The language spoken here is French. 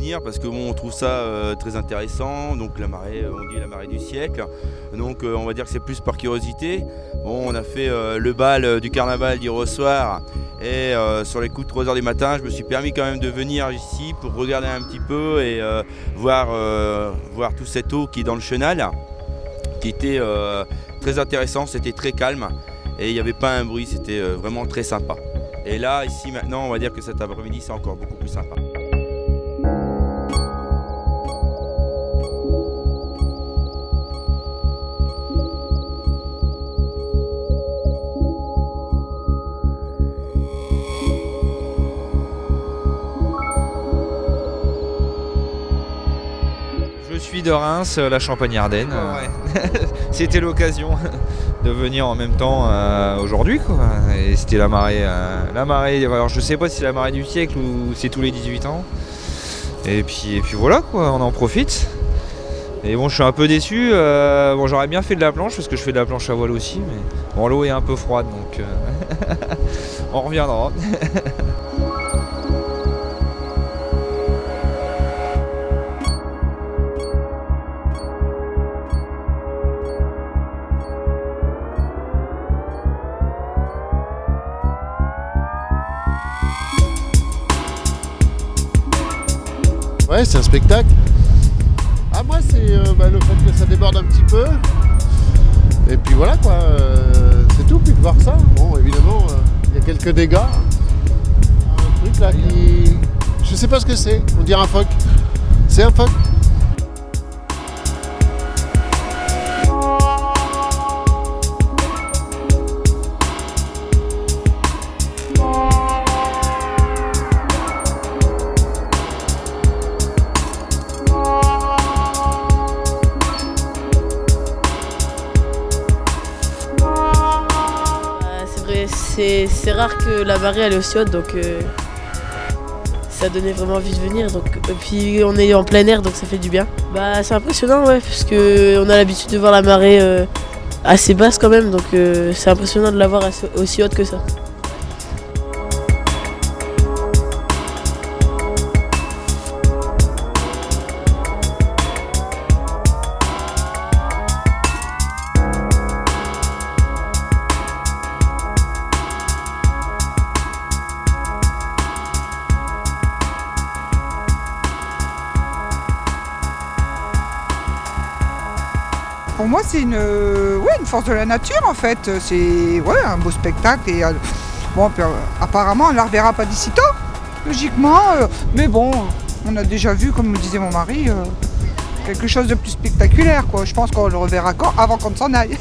venir parce que bon, on trouve ça très intéressant. Donc la marée, on dit la marée du siècle. Donc on va dire que c'est plus par curiosité. Bon, on a fait le bal du carnaval d'hier au soir et sur les coups de 3 h du matin, je me suis permis quand même de venir ici pour regarder un petit peu et voir toute cette eau qui est dans le chenal, qui était très intéressant, c'était très calme et il n'y avait pas un bruit, c'était vraiment très sympa. Et là, ici maintenant, on va dire que cet après-midi, c'est encore beaucoup plus sympa. Je suis de Reims, la Champagne-Ardenne. Ouais. C'était l'occasion de venir en même temps aujourd'hui, quoi. Et c'était la marée. Alors je sais pas si c'est la marée du siècle ou c'est tous les 18 ans. Et puis voilà, quoi, on en profite. Et bon, je suis un peu déçu. Bon, j'aurais bien fait de la planche parce que je fais de la planche à voile aussi, mais bon, l'eau est un peu froide, donc on reviendra. Ouais, c'est un spectacle. Ah, moi, c'est le fait que ça déborde un petit peu. Et puis voilà, quoi. C'est tout. Puis de voir ça. Bon, évidemment, il y a quelques dégâts. Un truc là qui. Je sais pas ce que c'est. On dirait un phoque. C'est un phoque. C'est rare que la marée elle est aussi haute, donc ça donnait vraiment envie de venir. Donc, et puis on est en plein air, donc ça fait du bien. Bah, c'est impressionnant, ouais, parce qu'on a l'habitude de voir la marée assez basse quand même, donc c'est impressionnant de la voir aussi haute que ça. Pour moi, c'est une force de la nature en fait. C'est un beau spectacle et bon, apparemment, on ne la reverra pas d'ici tôt, logiquement. Mais bon, on a déjà vu, comme me disait mon mari, quelque chose de plus spectaculaire, quoi. Je pense qu'on le reverra avant qu'on s'en aille.